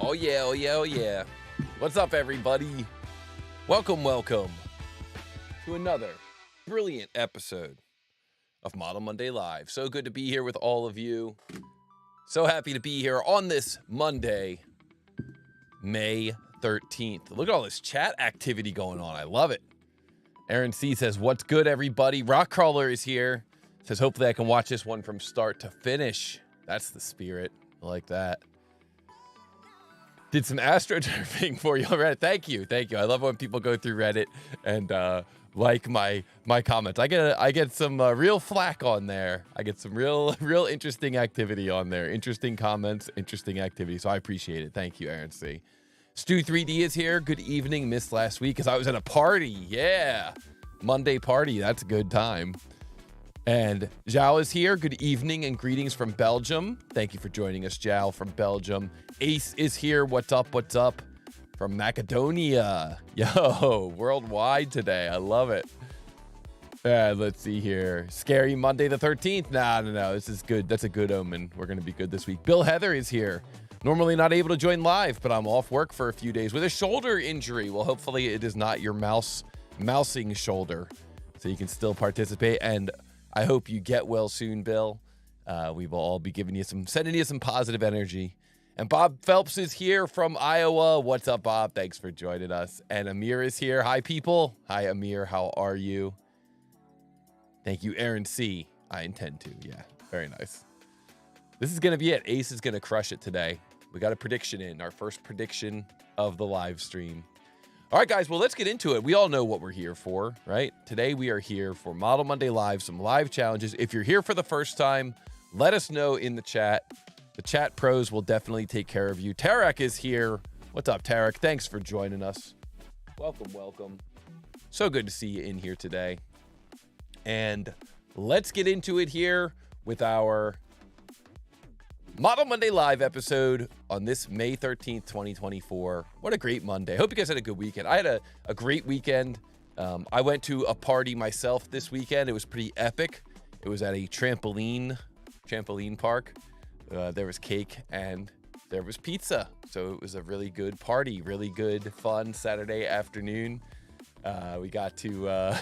Oh yeah, oh yeah, oh yeah. What's up, everybody? Welcome to another brilliant episode of Model Monday Live. So good to be here with all of you. So happy to be here on this Monday, May 13th. Look at all this chat activity going on. I love it. Aaron C says, what's good, everybody? Rockcrawler is here. Says, hopefully I can watch this one from start to finish. That's the spirit. I like that. Did some astroturfing for you on Reddit. Thank you. I love when people go through Reddit and like my comments. I get some real flack on there. I get some real interesting activity on there. Interesting comments, interesting activity. So I appreciate it. Thank you, Aaron C. Stu 3D is here. Good evening. Missed last week because I was at a party. Yeah, Monday party. That's a good time. And Zhao is here. Good evening and greetings from Belgium. Thank you for joining us, Zhao from Belgium. Ace is here. What's up? From Macedonia. Yo, worldwide today. I love it. Let's see here. Scary Monday the 13th. No. This is good. That's a good omen. We're going to be good this week. Bill Heather is here. Normally not able to join live, but I'm off work for a few days with a shoulder injury. Well, hopefully it is not your mousing shoulder, so you can still participate. And I hope you get well soon, Bill. We will all be sending you some positive energy. And Bob Phelps is here from Iowa. What's up, Bob? Thanks for joining us. And Amir is here. Hi, people. Hi, Amir. How are you? Thank you, Aaron C. I intend to. Yeah, very nice. This is going to be it. Ace is going to crush it today. We got a prediction in, our first prediction of the live stream. All right, guys, well, let's get into it. We all know what we're here for, right? Today, we are here for Model Monday Live, some live challenges. If you're here for the first time, let us know in the chat. The chat pros will definitely take care of you. Tarek is here. What's up, Tarek? Thanks for joining us. Welcome. So good to see you in here today. And let's get into it here with our Model Monday Live episode on this May 13th, 2024. What a great Monday. Hope you guys had a good weekend. I had a great weekend. I went to a party myself this weekend. It was pretty epic. It was at a trampoline park. There was cake and there was pizza. So it was a really good party, really good, fun Saturday afternoon. We got to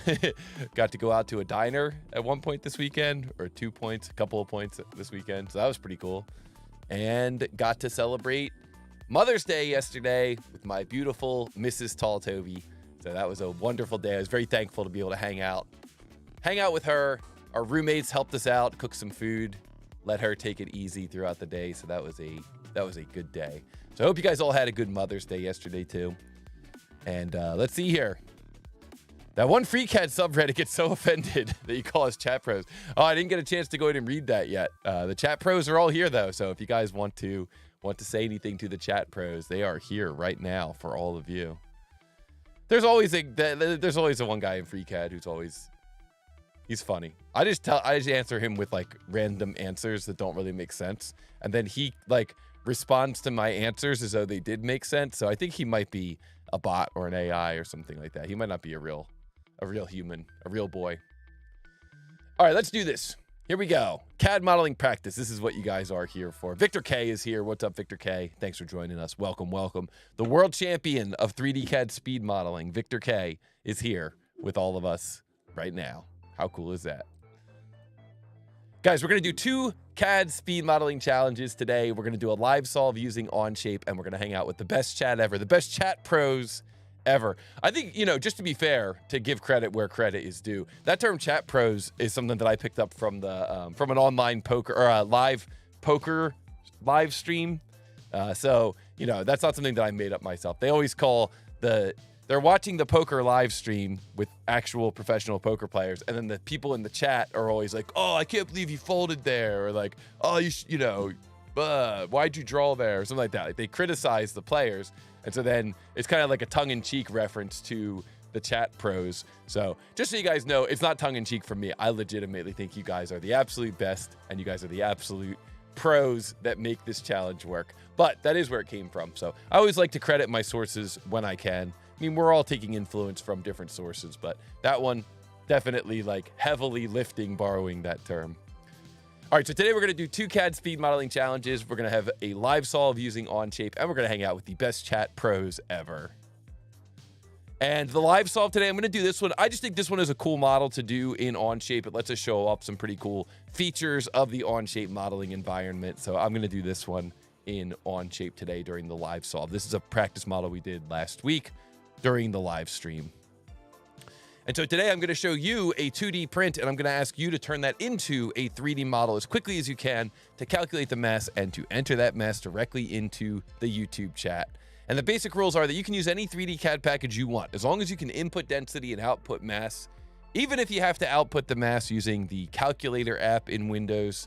go out to a diner at one point this weekend, or a couple of points this weekend. So that was pretty cool. And got to celebrate Mother's Day yesterday with my beautiful Mrs. TooTallToby. So that was a wonderful day. I was very thankful to be able to hang out with her. Our roommates helped us out, cook some food, let her take it easy throughout the day. So that was a good day. So I hope you guys all had a good Mother's Day yesterday too. And let's see here. That one free CAD subreddit gets so offended that you call us chat pros. Oh, I didn't get a chance to go in and read that yet. The chat pros are all here though, so if you guys want to say anything to the chat pros, they are here right now for all of you. There's always a one guy in free CAD he's funny. I just answer him with like random answers that don't really make sense, and then he like responds to my answers as though they did make sense. So I think he might be a bot or an AI or something like that. He might not be a real human, a real boy. All right, let's do this. Here we go. CAD modeling practice. This is what you guys are here for. Victor K is here. What's up, Victor K? Thanks for joining us. Welcome. The world champion of 3D CAD speed modeling, Victor K, is here with all of us right now. How cool is that? Guys, we're going to do 2 CAD speed modeling challenges today. We're going to do a live solve using Onshape, and we're going to hang out with the best chat ever, the best chat pros ever. I think, just to be fair, to give credit where credit is due, that term chat pros is something that I picked up from from an online poker or a live poker live stream. So, that's not something that I made up myself. They always call they're watching the poker live stream with actual professional poker players, and then the people in the chat are always like, "Oh, I can't believe you folded there," or like, "Oh, why'd you draw there?" or something like that. Like they criticize the players, and so then it's kind of like a tongue-in-cheek reference to the chat pros. So just so you guys know, it's not tongue-in-cheek from me. I legitimately think you guys are the absolute best, and you guys are the absolute pros that make this challenge work. But that is where it came from. So I always like to credit my sources when I can. I mean, we're all taking influence from different sources, but that one definitely like heavily borrowing that term. All right, so today we're going to do 2 CAD speed modeling challenges. We're going to have a live solve using Onshape, and we're going to hang out with the best chat pros ever. And the live solve today, I'm going to do this one. I just think this one is a cool model to do in Onshape. It lets us show up some pretty cool features of the Onshape modeling environment. So I'm going to do this one in Onshape today during the live solve. This is a practice model we did last week during the live stream. And so today I'm going to show you a 2D print, and I'm going to ask you to turn that into a 3D model as quickly as you can to calculate the mass and to enter that mass directly into the YouTube chat. And the basic rules are that you can use any 3D CAD package you want, as long as you can input density and output mass, even if you have to output the mass using the calculator app in Windows.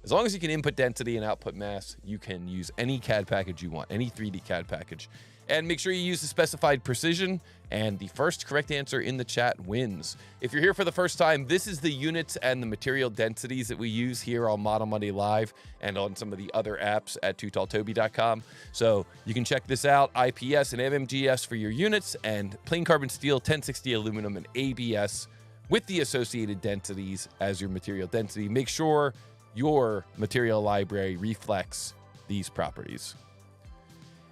As long as you can input density and output mass, you can use any CAD package you want, any 3D CAD package. And make sure you use the specified precision, and the first correct answer in the chat wins. If you're here for the first time, this is the units and the material densities that we use here on Model Monday Live and on some of the other apps at TooTallToby.com. So you can check this out, IPS and MMGS for your units, and plain carbon steel, 1060 aluminum, and ABS with the associated densities as your material density. Make sure your material library reflects these properties.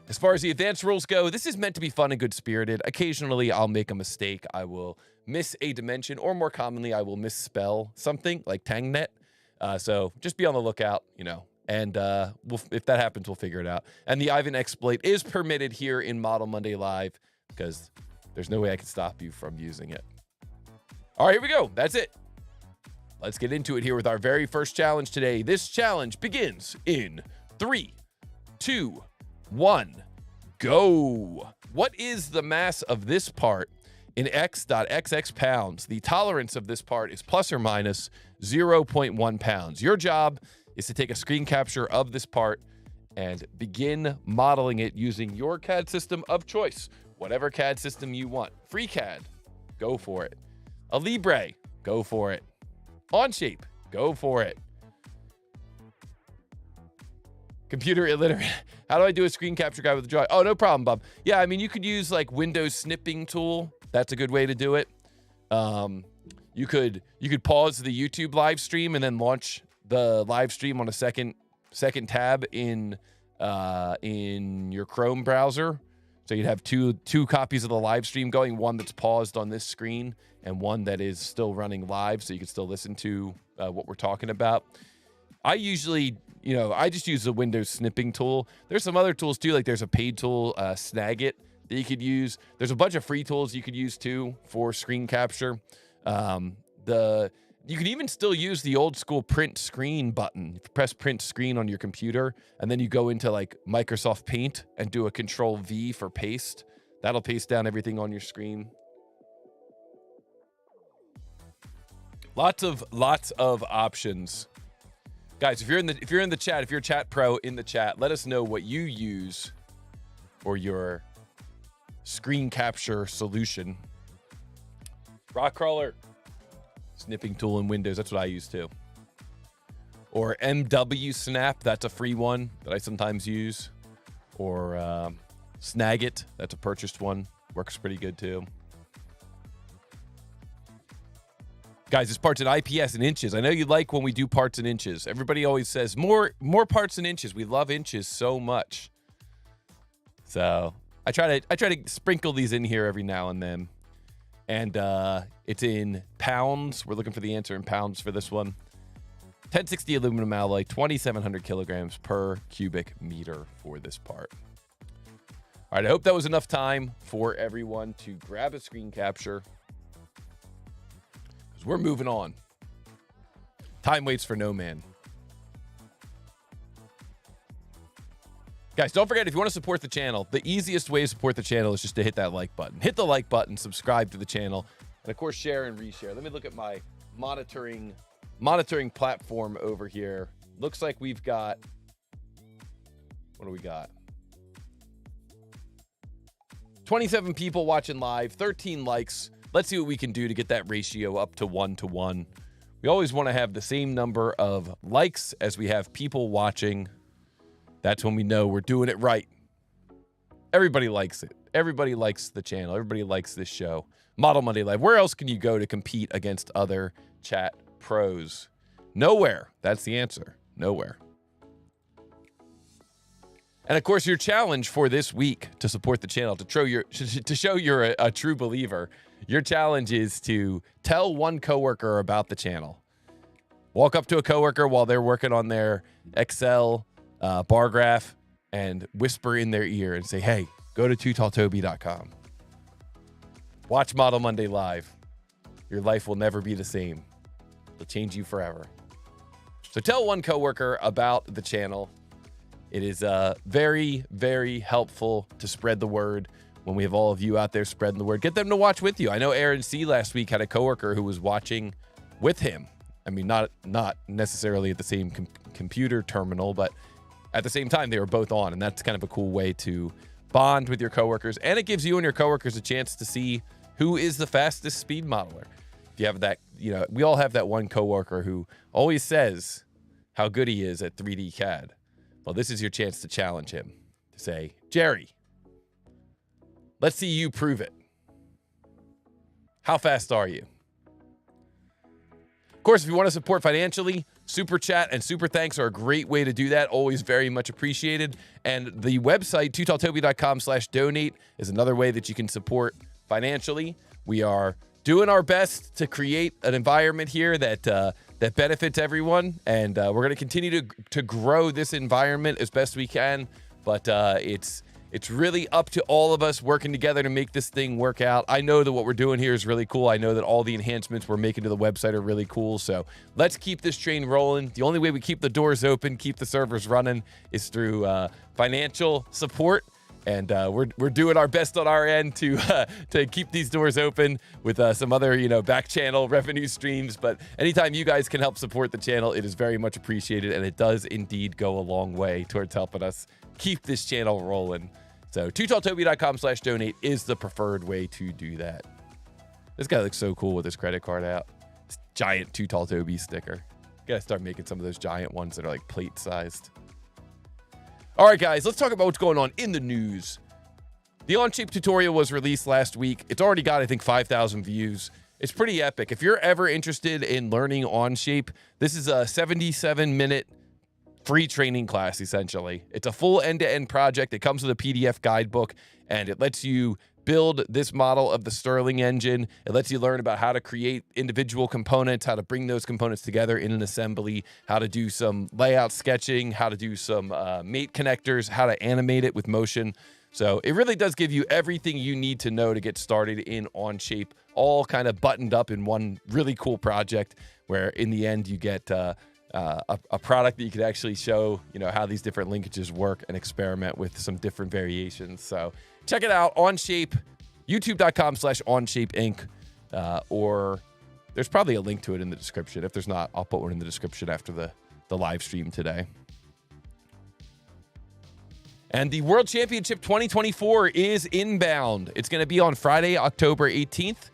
As far as the advanced rules go, this is meant to be fun and good-spirited. Occasionally, I'll make a mistake. I will miss a dimension, or more commonly, I will misspell something like Tangnet. So just be on the lookout, you know, and if that happens, we'll figure it out. And the Ivan exploit is permitted here in Model Monday Live because there's no way I can stop you from using it. All right, here we go. That's it. Let's get into it here with our very first challenge today. This challenge begins in 3, 2, 1, go. What is the mass of this part in x.xx pounds? The tolerance of this part is plus or minus 0.1 pounds. Your job is to take a screen capture of this part and begin modeling it using your CAD system of choice. Whatever CAD system you want. FreeCAD, go for it. A Libre, go for it. Onshape, go for it. Computer illiterate. How do I do a screen capture guide with a drawing? Oh, no problem, Bob. Yeah, I mean, you could use like Windows snipping tool. That's a good way to do it. You could pause the YouTube live stream and then launch the live stream on a second tab in your Chrome browser. So you'd have two copies of the live stream going, one that's paused on this screen and one that is still running live, so you can still listen to what we're talking about. I usually, I just use the Windows snipping tool. There's some other tools too, like there's a paid tool, Snagit, that you could use. There's a bunch of free tools you could use too for screen capture. You can even still use the old school print screen button. You press print screen on your computer, and then you go into like Microsoft Paint and do a Control V for paste. That'll paste down everything on your screen. Lots of options. Guys, if you're in the chat, if you're a chat pro in the chat, let us know what you use for your screen capture solution. Rock crawler, snipping tool in Windows, that's what I use too. Or MW Snap, that's a free one that I sometimes use. Or Snagit, that's a purchased one, works pretty good too. Guys, this part's in IPS and inches. I know you like when we do parts in inches. Everybody always says more parts in inches. We love inches so much. So I try to sprinkle these in here every now and then. And it's in pounds. We're looking for the answer in pounds for this one. 1060 aluminum alloy, 2,700 kilograms per cubic meter for this part. All right, I hope that was enough time for everyone to grab a screen capture. We're moving on. Time waits for no man. Guys, don't forget, if you want to support the channel, the easiest way to support the channel is just to hit that like button. Hit the like button, subscribe to the channel, and of course, share and reshare. Let me look at my monitoring platform over here. Looks like we've got, what do we got? 27 people watching live, 13 likes. Let's see what we can do to get that ratio up to 1-to-1. We always want to have the same number of likes as we have people watching. That's when we know we're doing it right. Everybody likes it. Everybody likes the channel. Everybody likes this show. Model Monday Live. Where else can you go to compete against other chat pros? Nowhere. That's the answer. Nowhere. And of course, your challenge for this week to support the channel, to show you're a true believer, your challenge is to tell one coworker about the channel. Walk up to a coworker while they're working on their Excel bar graph and whisper in their ear and say, hey, go to TooTallToby.com. Watch Model Monday live. Your life will never be the same. It'll change you forever. So tell one coworker about the channel. It is very, very helpful to spread the word when we have all of you out there spreading the word. Get them to watch with you. I know Aaron C. last week had a coworker who was watching with him. I mean, not necessarily at the same computer terminal, but at the same time, they were both on. And that's kind of a cool way to bond with your coworkers. And it gives you and your coworkers a chance to see who is the fastest speed modeler. If you have that, we all have that one coworker who always says how good he is at 3D CAD. Well, this is your chance to challenge him, to say, Jerry, let's see you prove it. How fast are you? Of course, if you want to support financially, Super Chat and Super Thanks are a great way to do that. Always very much appreciated. And the website, TooTallToby.com/donate, is another way that you can support financially. We are doing our best to create an environment here that benefits everyone, and we're going to continue to grow this environment as best we can. But it's really up to all of us working together to make this thing work out. I know that what we're doing here is really cool. I know that all the enhancements we're making to the website are really cool. So let's keep this train rolling. The only way we keep the doors open, keep the servers running, is through financial support. And we're doing our best on our end to keep these doors open with some other back channel revenue streams. But anytime you guys can help support the channel, it is very much appreciated, and it does indeed go a long way towards helping us keep this channel rolling. So TooTallToby.com/donate is the preferred way to do that. This guy looks so cool with his credit card out. This giant TooTallToby sticker. Gotta start making some of those giant ones that are like plate sized. All right, guys, let's talk about what's going on in the news. The Onshape tutorial was released last week. It's already got, I think, 5,000 views. It's pretty epic. If you're ever interested in learning Onshape, this is a 77-minute free training class, essentially. It's a full end-to-end project. It comes with a PDF guidebook, and it lets you build this model of the Sterling engine. It lets you learn about how to create individual components, how to bring those components together in an assembly, how to do some layout sketching, how to do some mate connectors, how to animate it with motion. So it really does give you everything you need to know to get started in Onshape, all kind of buttoned up in one really cool project where in the end you get a product that you could actually show, how these different linkages work and experiment with some different variations. So check it out, Onshape, youtube.com/Onshape Inc. Or there's probably a link to it in the description. If there's not, I'll put one in the description after the live stream today. And the World Championship 2024 is inbound. It's going to be on Friday, October 18th.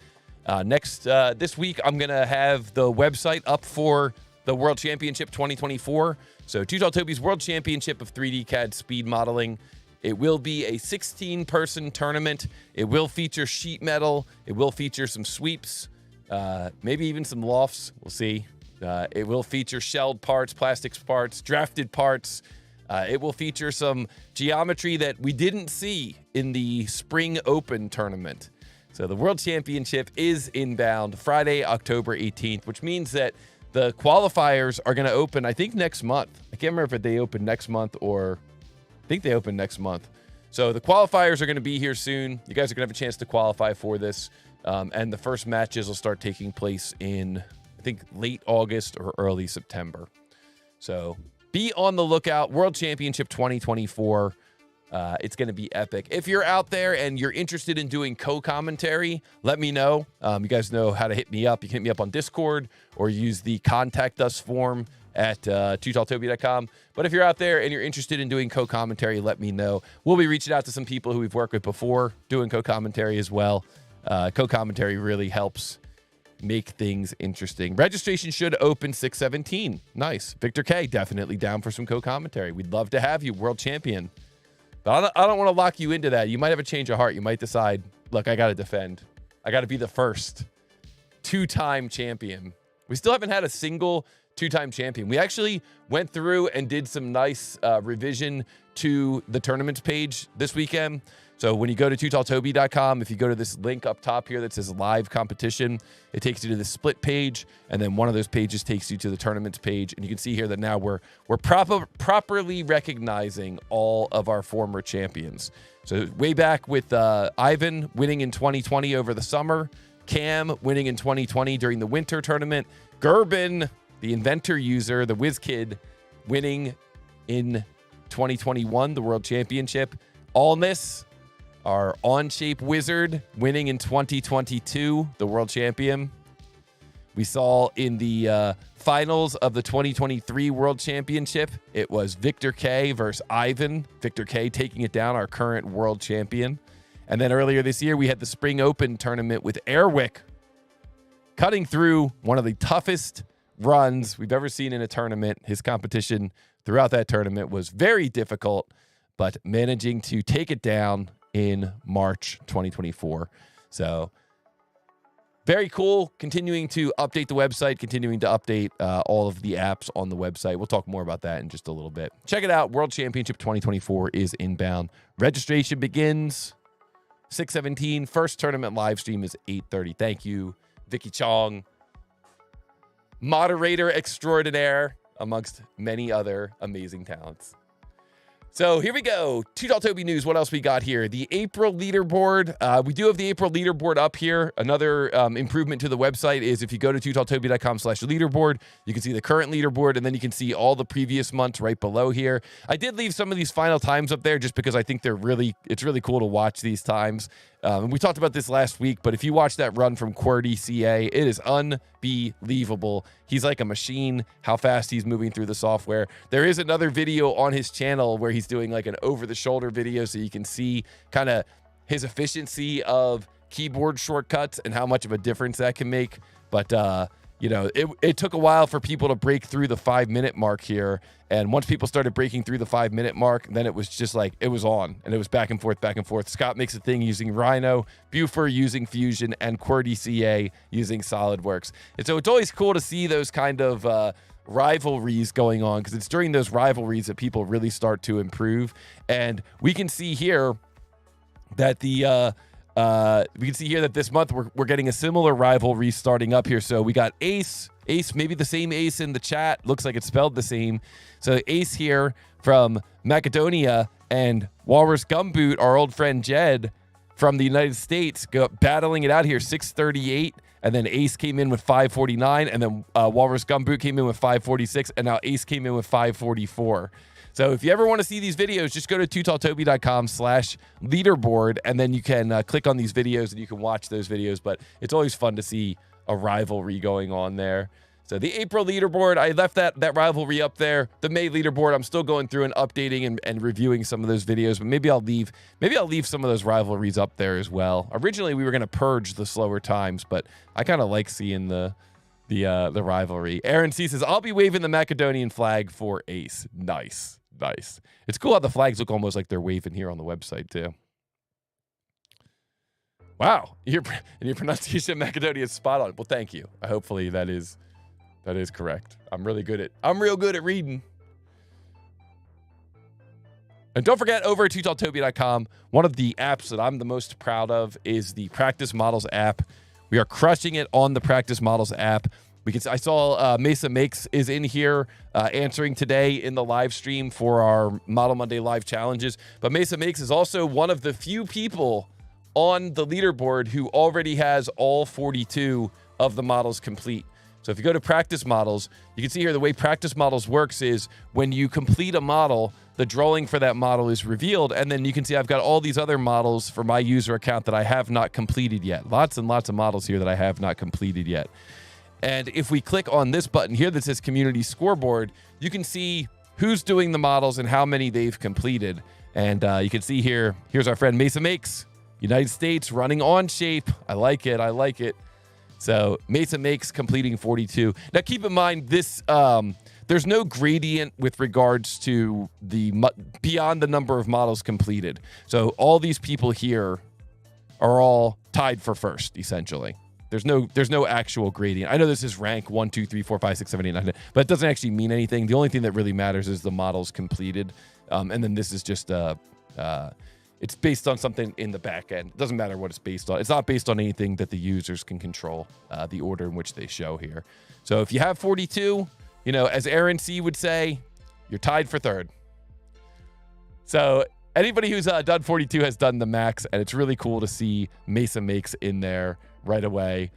This week, I'm going to have the website up for the World Championship 2024. So TooTallToby's World Championship of 3D CAD speed modeling. It will be a 16-person tournament. It will feature sheet metal. It will feature some sweeps, maybe even some lofts. We'll see. It will feature shelled parts, plastics parts, drafted parts. It will feature some geometry that we didn't see in the Spring Open tournament. So the World Championship is inbound Friday, October 18th, which means that the qualifiers are going to open, I think, next month. I can't remember if they open next month or I think they open next month. So the qualifiers are going to be here soon. You guys are going to have a chance to qualify for this. And the first matches will start taking place in, I think, late August or early September. So be on the lookout. World Championship 2024. It's going to be epic. If you're out there and you're interested in doing co-commentary, let me know. You guys know how to hit me up. You can hit me up on Discord or use the contact us form at TooTallToby.com. But if you're out there and you're interested in doing co-commentary, let me know. We'll be reaching out to some people who we've worked with before doing co-commentary as well. Co-commentary really helps make things interesting. Registration should open 6/17. Nice. Victor K, definitely down for some co-commentary. We'd love to have you, world champion. But I don't want to lock you into that. You might have a change of heart. You might decide, look, I got to defend. I got to be the first two-time champion. We still haven't had a single two-time champion. We actually went through and did some nice revision to the tournaments page this weekend. So when you go to TooTallToby.com, if you go to this link up top here that says live competition, it takes you to the split page, and then one of those pages takes you to the tournaments page. And you can see here that now we're properly recognizing all of our former champions. So way back with Ivan winning in 2020 over the summer, Cam winning in 2020 during the winter tournament, Gerben, the inventor user, the whiz kid, winning in 2021, the world championship. Allness, our Onshape wizard, winning in 2022, the world champion. We saw in the finals of the 2023 World Championship, it was Victor K versus Ivan. Victor K taking it down, our current world champion. And then earlier this year, we had the Spring Open tournament with Airwick cutting through one of the toughest runs we've ever seen in a tournament. His competition throughout that tournament was very difficult, but managing to take it down in March 2024. So very cool. Continuing to update the website, continuing to update all of the apps on the website. We'll talk more about that in just a little bit. Check it out. World Championship 2024 is inbound. Registration begins 6/17. First tournament live stream is 8:30. Thank you, Vicky Chong, moderator extraordinaire, amongst many other amazing talents. So here we go. TooTallToby news. What else we got here? The April leaderboard. We do have the April leaderboard up here. Another improvement to the website is if you go to TooTallToby.com/leaderboard, you can see the current leaderboard, and then you can see all the previous months right below here. I did leave some of these final times up there just because I think it's really cool to watch these times. And we talked about this last week, but if you watch that run from QWERTY CA, it is unbelievable. He's like a machine, how fast he's moving through the software. There is another video on his channel where he's doing like an over-the-shoulder video so you can see kind of his efficiency of keyboard shortcuts and how much of a difference that can make. But, you know, it took a while for people to break through the 5-minute mark here. And once people started breaking through the 5-minute mark, then it was just like, it was on. And it was back and forth, back and forth. Scott makes a thing using Rhino, Buford using Fusion, and QWERTY CA using SolidWorks. And so it's always cool to see those kind of rivalries going on, because it's during those rivalries that people really start to improve. And we can see here that this month we're getting a similar rivalry starting up here. So we got Ace, maybe the same Ace in the chat. Looks like it's spelled the same. So Ace here from Macedonia and Walrus Gumboot, our old friend Jed from the United States, go battling it out here, 638. And then Ace came in with 549. And then Walrus Gumboot came in with 546. And now Ace came in with 544. So if you ever want to see these videos, just go to TooTallToby.com/leaderboard, and then you can click on these videos and you can watch those videos. But it's always fun to see a rivalry going on there. So the April leaderboard, I left that rivalry up there. The May leaderboard, I'm still going through and updating and reviewing some of those videos, but maybe I'll leave some of those rivalries up there as well. Originally, we were going to purge the slower times, but I kind of like seeing the rivalry. Aaron C says, I'll be waving the Macedonian flag for Ace. Nice. It's cool how the flags look almost like they're waving here on the website too. Wow, your pronunciation of Macedonia is spot on. Well, thank you. Hopefully that is correct. I'm real good at reading. And don't forget, over at TooTallToby.com, one of the apps that I'm the most proud of is the Practice Models app. We are crushing it on the Practice Models app. I saw Mesa Makes is in here answering today in the live stream for our Model Monday live challenges. But Mesa Makes is also one of the few people on the leaderboard who already has all 42 of the models complete. So if you go to Practice Models, you can see here the way Practice Models works is when you complete a model, the drawing for that model is revealed, and then you can see I've got all these other models for my user account that I have not completed yet. Lots and lots of models here that I have not completed yet. And if we click on this button here that says Community Scoreboard, you can see who's doing the models and how many they've completed. And you can see here's our friend Mesa Makes, United States, running Onshape. I like it. So Mesa Makes completing 42. Now keep in mind this, there's no gradient with regards to beyond the number of models completed. So all these people here are all tied for first, essentially. There's no actual gradient. I know this is rank 1, 2, 3, 4, 5, 6, 7, 8, 9, 10, but it doesn't actually mean anything. The only thing that really matters is the model's completed. And then this is just it's based on something in the back end. It doesn't matter what it's based on. It's not based on anything that the users can control, the order in which they show here. So if you have 42, you know, as Aaron C would say, you're tied for third. So anybody who's done 42 has done the max, and it's really cool to see Mesa Makes in there right away,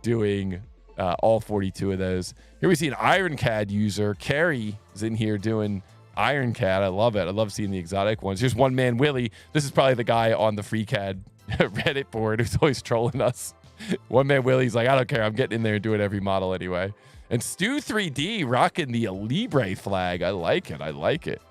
doing all 42 of those. Here we see an IronCAD user. Carrie is in here doing IronCAD. I love it. I love seeing the exotic ones. Here's One Man Willie. This is probably the guy on the FreeCAD Reddit board who's always trolling us. One Man Willie's like, I don't care. I'm getting in there and doing every model anyway. And Stu 3D rocking the Libre flag. I like it. I like it.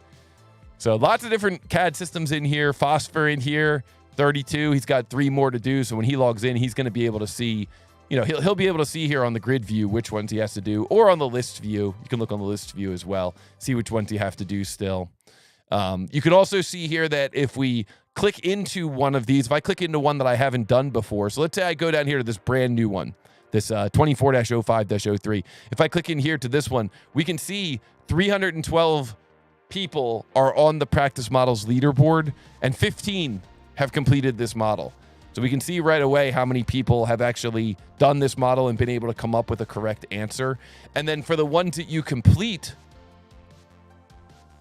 So lots of different CAD systems in here. Phosphor in here, 32. He's got 3 more to do. So when he logs in, he's going to be able to see, you know, he'll be able to see here on the grid view which ones he has to do, or on the list view. You can look on the list view as well, see which ones you have to do still. You can also see here that if we click into one of these, if I click into one that I haven't done before, so let's say I go down here to this brand new one, this 24-05-03. If I click in here to this one, we can see 312 people are on the practice models leaderboard, and 15 have completed this model. So we can see right away how many people have actually done this model and been able to come up with a correct answer. And then for the ones that you complete,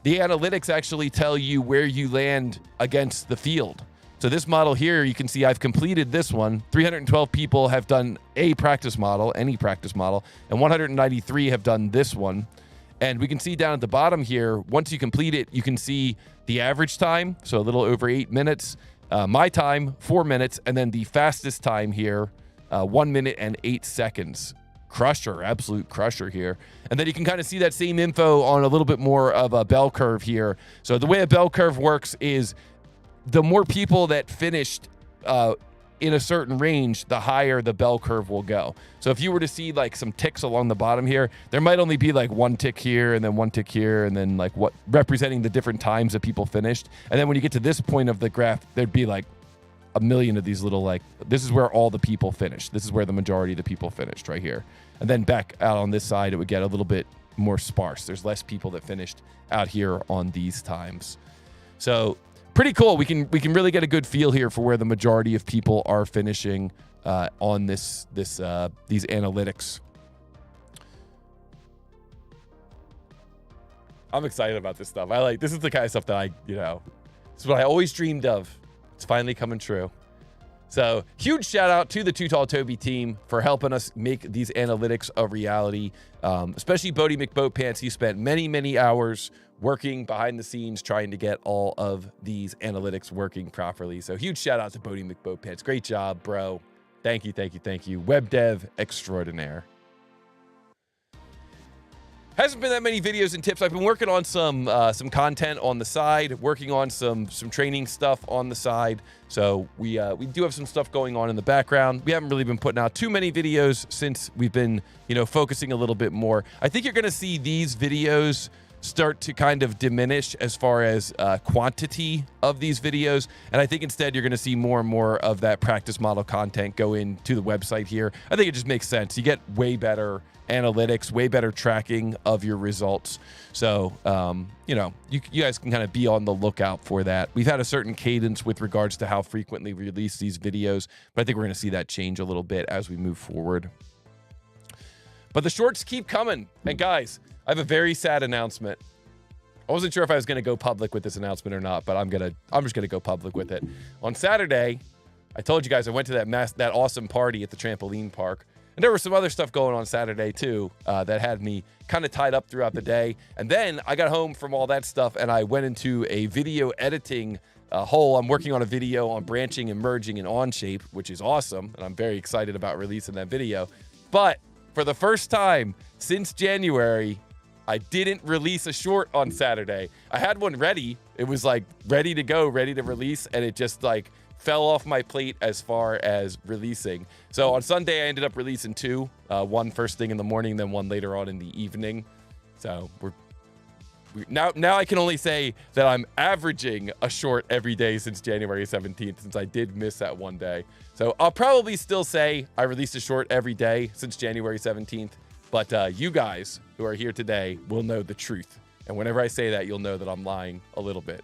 the analytics actually tell you where you land against the field. So this model here, you can see I've completed this one. 312 people have done a practice model, any practice model, and 193 have done this one. And we can see down at the bottom here, once you complete it, you can see the average time, so a little over 8 minutes. My time, 4 minutes, and then the fastest time here, 1 minute and 8 seconds. Crusher, absolute crusher here. And then you can kind of see that same info on a little bit more of a bell curve here. So the way a bell curve works is the more people that finished in a certain range, the higher the bell curve will go. So if you were to see like some ticks along the bottom here, there might only be like 1 tick here and then 1 tick here and then like what representing the different times that people finished. And then when you get to this point of the graph, there'd be like a million of these little, like, this is where all the people finished. This is where the majority of the people finished right here. And then back out on this side, it would get a little bit more sparse. There's less people that finished out here on these times. So pretty cool. We can really get a good feel here for where the majority of people are finishing on these analytics. I'm excited about this stuff. This is the kind of stuff that this is what I always dreamed of. It's finally coming true. So huge shout out to the TooTallToby team for helping us make these analytics a reality. Especially Bodie McBoatpants. He spent many, many hours working behind the scenes trying to get all of these analytics working properly. So huge shout out to Bodie McBoatpants. Great job, bro. Thank you, thank you, thank you. Web dev extraordinaire. Hasn't been that many videos and tips. I've been working on some content on the side, working on some training stuff on the side. So we do have some stuff going on in the background. We haven't really been putting out too many videos since we've been, focusing a little bit more. I think you're going to see these videos start to kind of diminish as far as quantity of these videos. And I think instead you're going to see more and more of that practice model content go into the website here. I think it just makes sense. You get way better analytics, way better tracking of your results. So, you guys can kind of be on the lookout for that. We've had a certain cadence with regards to how frequently we release these videos, but I think we're going to see that change a little bit as we move forward. But the shorts keep coming. And guys, I have a very sad announcement. I wasn't sure if I was going to go public with this announcement or not, but I'm just going to go public with it. On Saturday, I told you guys I went to that awesome party at the trampoline park. And there was some other stuff going on Saturday too that had me kind of tied up throughout the day. And then I got home from all that stuff and I went into a video editing hole. I'm working on a video on branching and merging in Onshape, which is awesome. And I'm very excited about releasing that video. But for the first time since January, I didn't release a short on Saturday. I had one ready. It was like ready to go, ready to release. And it just like fell off my plate as far as releasing. So on Sunday, I ended up releasing 2, one first thing in the morning, then one later on in the evening. So now I can only say that I'm averaging a short every day since January 17th, since I did miss that one day. So I'll probably still say I released a short every day since January 17th. But you guys who are here today will know the truth. And whenever I say that, you'll know that I'm lying a little bit.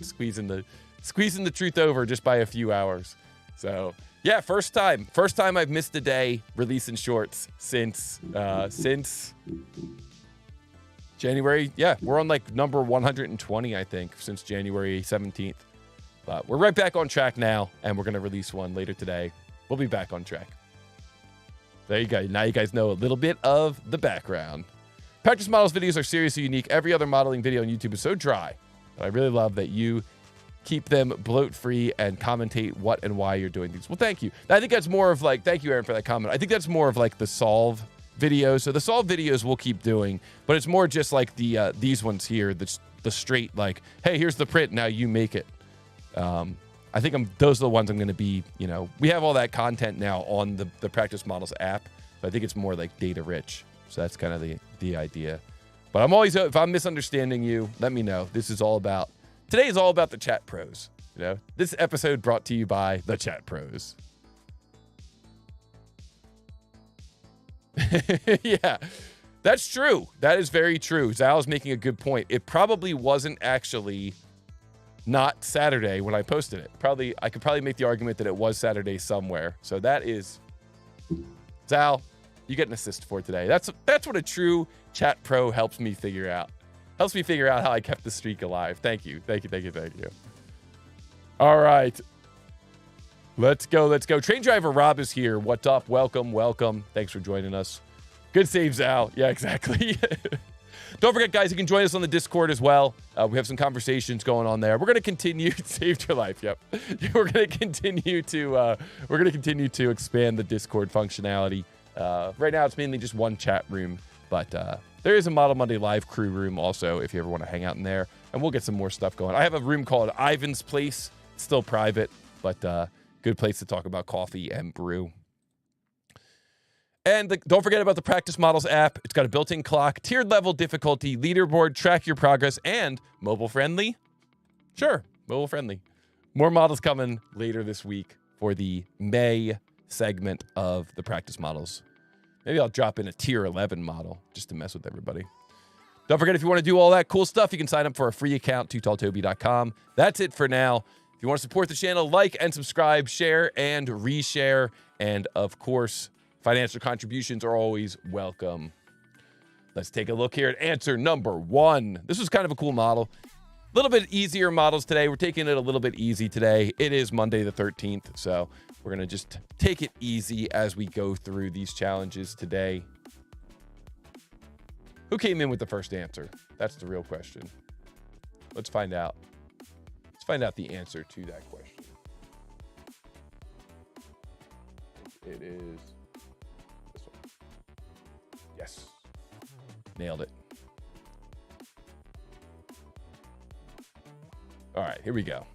Squeezing the truth over just by a few hours. So yeah, first time I've missed a day releasing shorts since January. Yeah, we're on like number 120, I think, since January 17th. But we're right back on track now, and we're going to release one later today. We'll be back on track. There you go. Now you guys know a little bit of the background. Practice models videos are seriously unique. Every other modeling video on YouTube is so dry, but I really love that you keep them bloat-free and commentate what and why you're doing these. Well, thank you. I think that's more of like, thank you, Aaron, for that comment. I think that's more of like the solve videos. So the solve videos we'll keep doing, but it's more just like the these ones here, the straight like, hey, here's the print, now you make it. I think those are the ones I'm going to be, we have all that content now on the Practice Models app. So I think it's more like data rich. So that's kind of the idea. But I'm always, if I'm misunderstanding you, let me know. Today is all about the chat pros. This episode brought to you by the chat pros. Yeah, that's true. That is very true. Zal's making a good point. It probably wasn't actually not Saturday when I posted it. I could probably make the argument that it was Saturday somewhere. So that is, Zal, you get an assist for today. That's what a true chat pro helps me figure out. Helps me figure out how I kept the streak alive. Thank you. All right. Let's go. Train driver Rob is here. What's up? Welcome. Thanks for joining us. Good save, Zal. Yeah, exactly. Don't forget, guys, you can join us on the Discord as well. We have some conversations going on there. We're going to continue. Saved your life. Yep. We're going to continue to expand the Discord functionality. Right now, it's mainly just one chat room, but there is a Model Monday Live crew room also if you ever want to hang out in there, and we'll get some more stuff going. I have a room called Ivan's Place. It's still private, but good place to talk about coffee and brew. And don't forget about the Practice Models app. It's got a built-in clock, tiered level difficulty, leaderboard, track your progress, and mobile-friendly. Sure, mobile-friendly. More models coming later this week for the May segment of the Practice Models. Maybe I'll drop in a tier 11 model just to mess with everybody. Don't forget, if you want to do all that cool stuff, you can sign up for a free account, TooTallToby.com. That's it for now. If you want to support the channel, like and subscribe, share and reshare, and of course, financial contributions are always welcome. Let's take a look here at answer number 1. This was kind of a cool model. A little bit easier models today. We're taking it a little bit easy today. It is Monday the 13th, so we're going to just take it easy as we go through these challenges today. Who came in with the first answer? That's the real question. Let's find out. Let's find out the answer to that question. It is this one. Yes. Nailed it. All right, here we go.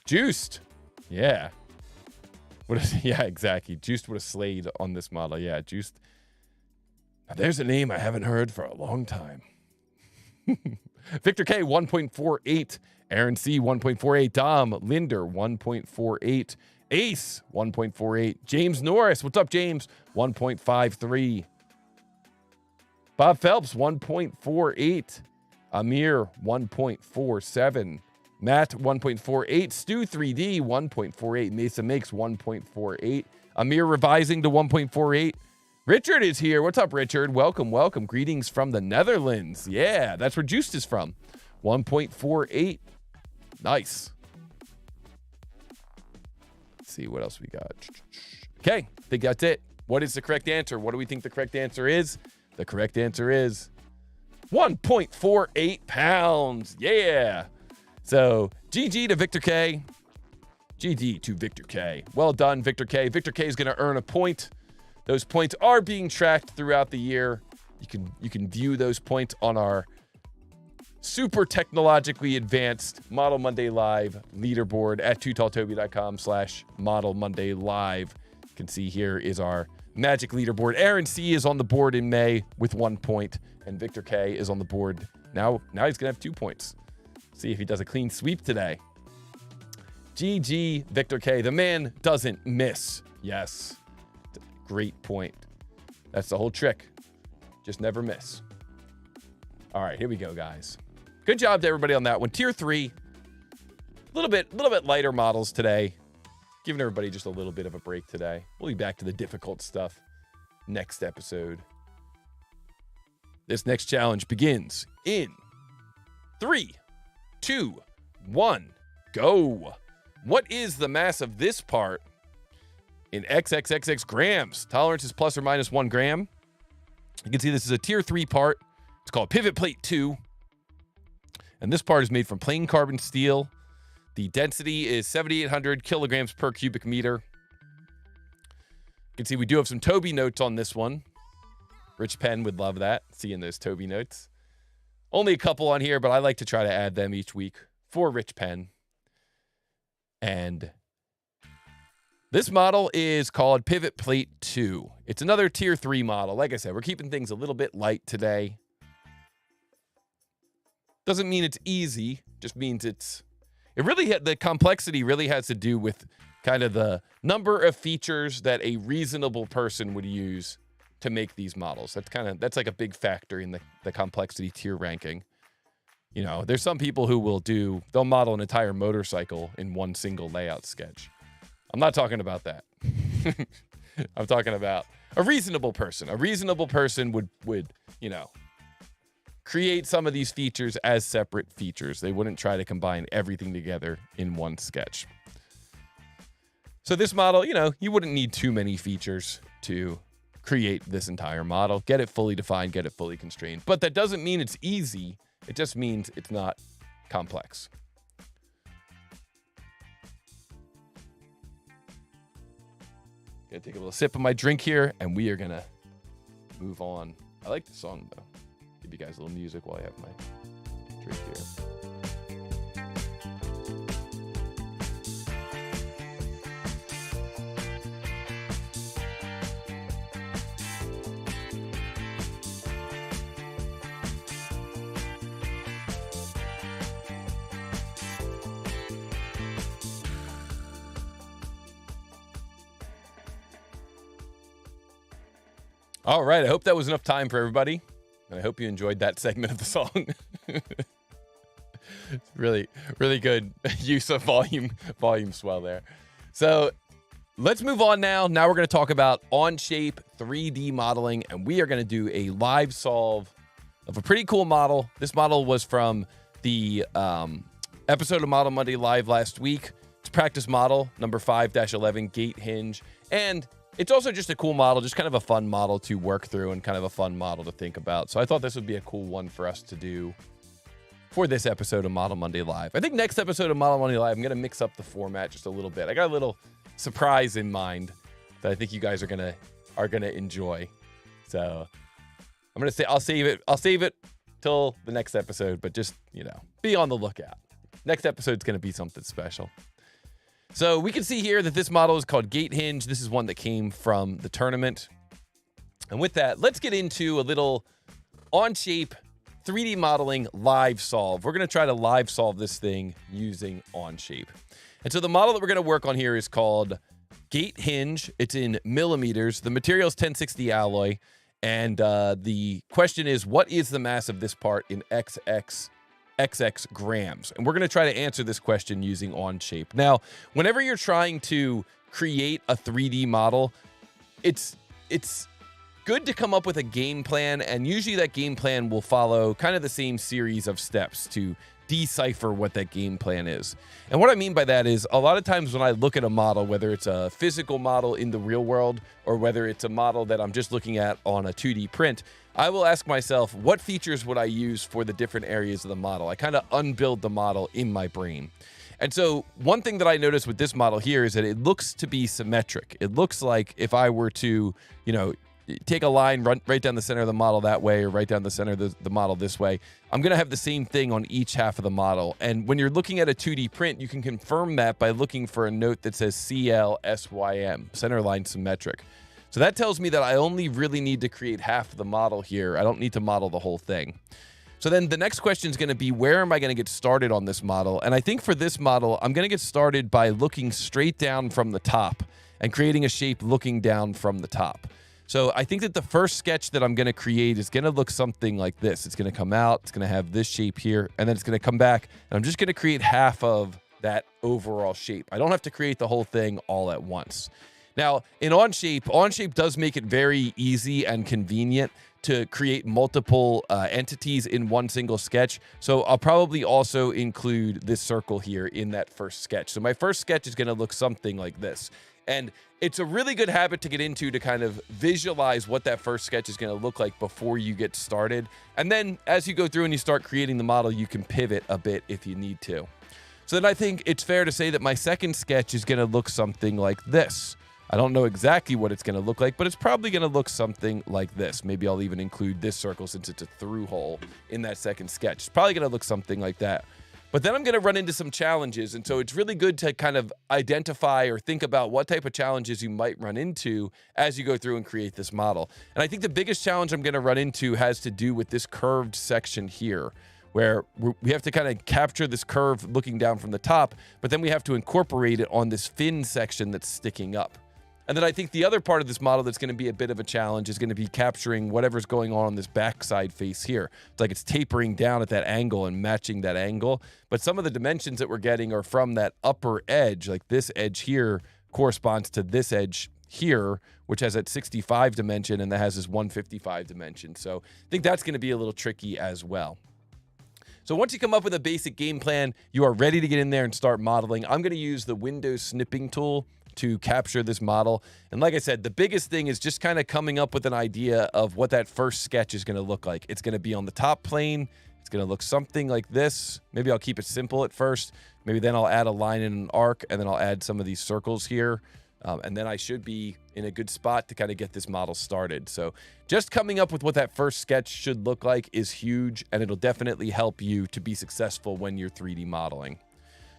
Juiced. Yeah. Yeah, exactly. Juiced would have slayed on this model. Yeah, Juiced. Now, there's a name I haven't heard for a long time. Victor K, 1.48. Aaron C, 1.48. Dom Linder, 1.48. Ace, 1.48. James Norris, what's up, James? 1.53. Bob Phelps, 1.48. Amir, 1.47. Matt, 1.48. Stu 3D, 1.48. Mesa Makes, 1.48. Amir revising to 1.48. Richard is here. What's up, Richard? Welcome. Greetings from the Netherlands. Yeah, that's where Juiced is from. 1.48. Nice. Let's see what else we got. Okay, I think that's it. What is the correct answer? What do we think the correct answer is? The correct answer is 1.48 pounds. Yeah. So, GG to Victor K. GG to Victor K. Well done, Victor K. Victor K is going to earn a point. Those points are being tracked throughout the year. You can view those points on our super technologically advanced Model Monday Live leaderboard at TooTallToby.com/Model Monday Live. You can see here is our Magic leaderboard. Aaron C is on the board in May with 1 point, and Victor K is on the board. Now he's gonna have 2 points. See if he does a clean sweep today. GG Victor K. The man doesn't miss. Yes. Great point. That's the whole trick. Just never miss. All right, here we go, guys. Good job to everybody on that one. Tier 3. A little bit lighter models today. Giving everybody just a little bit of a break today. We'll be back to the difficult stuff next episode. This next challenge begins in 3, 2, 1, go. What is the mass of this part in XXXX grams? Tolerance is plus or minus 1 gram. You can see this is a tier 3 part. It's called Pivot Plate 2. And this part is made from plain carbon steel. The density is 7,800 kilograms per cubic meter. You can see we do have some Toby notes on this one. Rich Penn would love that, seeing those Toby notes. Only a couple on here, but I like to try to add them each week for Rich Penn. And this model is called Pivot Plate 2. It's another tier 3 model. Like I said, we're keeping things a little bit light today. Doesn't mean it's easy, just means the complexity really has to do with kind of the number of features that a reasonable person would use to make these models. That's like a big factor in the complexity tier ranking. You know, there's some people who they'll model an entire motorcycle in one single layout sketch. I'm not talking about that. I'm talking about a reasonable person. A reasonable person would, you know, create some of these features as separate features. They wouldn't try to combine everything together in one sketch. So this model, you know, you wouldn't need too many features to create this entire model. Get it fully defined, get it fully constrained. But that doesn't mean it's easy. It just means it's not complex. Gonna take a little sip of my drink here, and we are gonna move on. I like the song though. Give you guys a little music while I have my drink here. All right, I hope that was enough time for everybody. And I hope you enjoyed that segment of the song. It's really, really good use of volume swell there. So let's move on now. Now we're going to talk about Onshape 3D modeling, and we are going to do a live solve of a pretty cool model. This model was from the episode of Model Monday Live last week. It's practice model number 5-11 gate hinge. And it's also just a cool model, just kind of a fun model to work through and kind of a fun model to think about. So I thought this would be a cool one for us to do for this episode of Model Monday Live. I think next episode of Model Monday Live, I'm going to mix up the format just a little bit. I got a little surprise in mind that I think you guys are going to enjoy. So I'm going to say I'll save it till the next episode, but just, you know, be on the lookout. Next episode's going to be something special. So we can see here that this model is called Gate Hinge. This is one that came from the tournament. And with that, let's get into a little Onshape 3D modeling live solve. We're going to try to live solve this thing using Onshape. And so the model that we're going to work on here is called Gate Hinge. It's in millimeters. The material is 1060 alloy. And the question is, what is the mass of this part in XX grams? And we're going to try to answer this question using Onshape. Now, whenever you're trying to create a 3D model, it's good to come up with a game plan, and usually that game plan will follow kind of the same series of steps to decipher what that game plan is. And what I mean by that is a lot of times when I look at a model, whether it's a physical model in the real world or whether it's a model that I'm just looking at on a 2D print, I will ask myself, what features would I use for the different areas of the model? I kind of unbuild the model in my brain. And so one thing that I noticed with this model here is that it looks to be symmetric. It looks like if I were to, you know, take a line, run right down the center of the model that way, or right down the center of the model this way. I'm going to have the same thing on each half of the model. And when you're looking at a 2D print, you can confirm that by looking for a note that says CLSYM, center line symmetric. So that tells me that I only really need to create half of the model here. I don't need to model the whole thing. So then the next question is going to be, where am I going to get started on this model? And I think for this model, I'm going to get started by looking straight down from the top and creating a shape looking down from the top. So I think that the first sketch that I'm going to create is going to look something like this. It's going to come out, it's going to have this shape here, and then it's going to come back, and I'm just going to create half of that overall shape. I don't have to create the whole thing all at once. Now, in Onshape does make it very easy and convenient to create multiple entities in one single sketch. So I'll probably also include this circle here in that first sketch. So my first sketch is going to look something like this. And it's a really good habit to get into to kind of visualize what that first sketch is going to look like before you get started. And then as you go through and you start creating the model, you can pivot a bit if you need to. So then I think it's fair to say that my second sketch is going to look something like this. I don't know exactly what it's going to look like, but it's probably going to look something like this. Maybe I'll even include this circle since it's a through hole in that second sketch. It's probably going to look something like that. But then I'm going to run into some challenges, and so it's really good to kind of identify or think about what type of challenges you might run into as you go through and create this model. And I think the biggest challenge I'm going to run into has to do with this curved section here, where we have to kind of capture this curve looking down from the top, but then we have to incorporate it on this fin section that's sticking up. And then I think the other part of this model that's going to be a bit of a challenge is going to be capturing whatever's going on this backside face here. It's like it's tapering down at that angle and matching that angle. But some of the dimensions that we're getting are from that upper edge, like this edge here corresponds to this edge here, which has that 65 dimension and that has this 155 dimension. So I think that's going to be a little tricky as well. So once you come up with a basic game plan, you are ready to get in there and start modeling. I'm going to use the window snipping tool to capture this model. And like I said, the biggest thing is just kind of coming up with an idea of what that first sketch is going to look like. It's going to be on the top plane. It's going to look something like this. Maybe I'll keep it simple at first. Maybe then I'll add a line and an arc, and then I'll add some of these circles here. And then I should be in a good spot to kind of get this model started. So just coming up with what that first sketch should look like is huge, and it'll definitely help you to be successful when you're 3D modeling.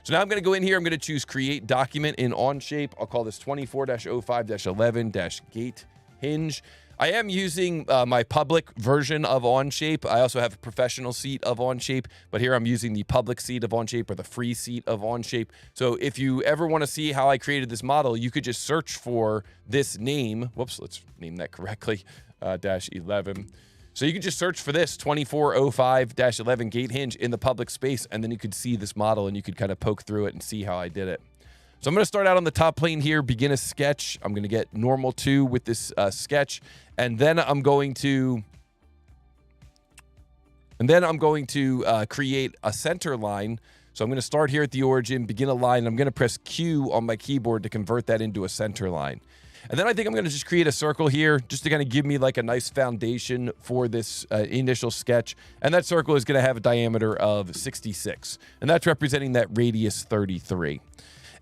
So now I'm going to go in here. I'm going to choose Create Document in Onshape. I'll call this 24-05-11-Gate Hinge. I am using my public version of Onshape. I also have a professional seat of Onshape, but here I'm using the public seat of Onshape or the free seat of Onshape. So if you ever want to see how I created this model, you could just search for this name. Whoops, let's name that correctly, -11. So you can just search for this 2405-11 gate hinge in the public space, and then you could see this model and you could kind of poke through it and see how I did it. So I'm going to start out on the top plane here, begin a sketch. I'm going to get normal 2 with this sketch, and then I'm going to create a center line. So I'm going to start here at the origin, begin a line. I'm going to press Q on my keyboard to convert that into a center line. And then I think I'm going to just create a circle here just to kind of give me like a nice foundation for this initial sketch. And that circle is going to have a diameter of 66. And that's representing that radius 33.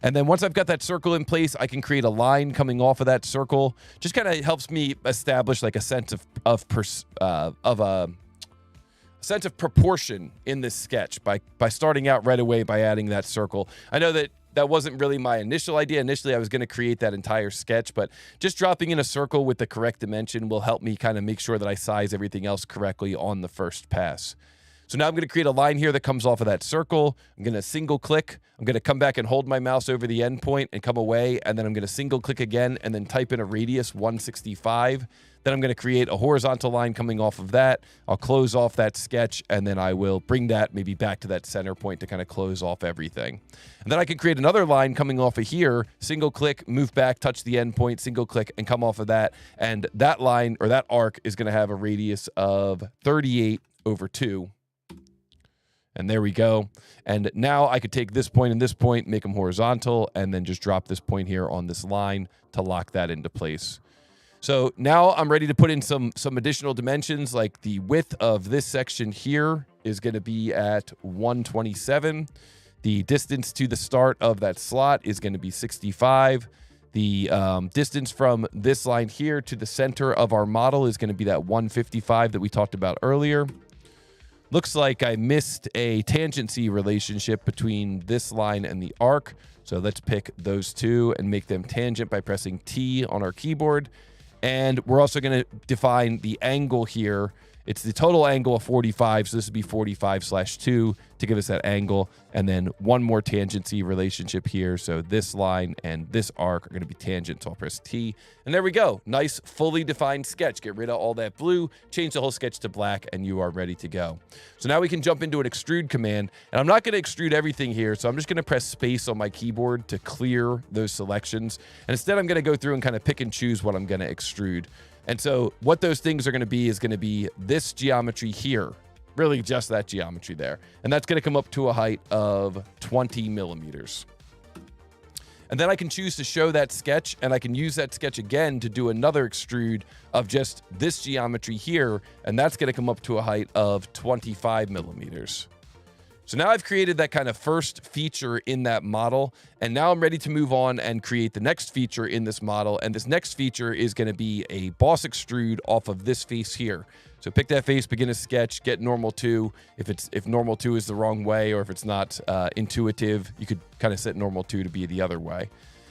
And then once I've got that circle in place, I can create a line coming off of that circle. Just kind of helps me establish like a sense of proportion in this sketch by starting out right away by adding that circle. I know that wasn't really my initial idea. Initially, I was going to create that entire sketch, but just dropping in a circle with the correct dimension will help me kind of make sure that I size everything else correctly on the first pass. So now I'm going to create a line here that comes off of that circle. I'm going to single click. I'm going to come back and hold my mouse over the endpoint and come away, and then I'm going to single click again and then type in a radius 165. Then I'm going to create a horizontal line coming off of that. I'll close off that sketch, and then I will bring that maybe back to that center point to kind of close off everything. And then I can create another line coming off of here, single click, move back, touch the endpoint, single click, and come off of that. And that line or that arc is going to have a radius of 38/2. And there we go. And now I could take this point and this point, make them horizontal, and then just drop this point here on this line to lock that into place. So now I'm ready to put in some additional dimensions, like the width of this section here is going to be at 127. The distance to the start of that slot is going to be 65. The distance from this line here to the center of our model is going to be that 155 that we talked about earlier. Looks like I missed a tangency relationship between this line and the arc. So let's pick those two and make them tangent by pressing T on our keyboard. And we're also going to define the angle here. It's the total angle of 45, so this would be 45/2 to give us that angle. And then one more tangency relationship here. So this line and this arc are going to be tangent, so I'll press T. And there we go. Nice, fully defined sketch. Get rid of all that blue, change the whole sketch to black, and you are ready to go. So now we can jump into an extrude command. And I'm not going to extrude everything here, so I'm just going to press space on my keyboard to clear those selections. And instead, I'm going to go through and kind of pick and choose what I'm going to extrude. And so what those things are going to be is going to be this geometry here, really just that geometry there. And that's going to come up to a height of 20 millimeters. And then I can choose to show that sketch, and I can use that sketch again to do another extrude of just this geometry here, and that's going to come up to a height of 25 millimeters. So now I've created that kind of first feature in that model, and now I'm ready to move on and create the next feature in this model. And this next feature is going to be a boss extrude off of this face here. So pick that face, begin a sketch, get normal 2. If normal 2 is the wrong way, or if it's not intuitive, you could kind of set normal 2 to be the other way.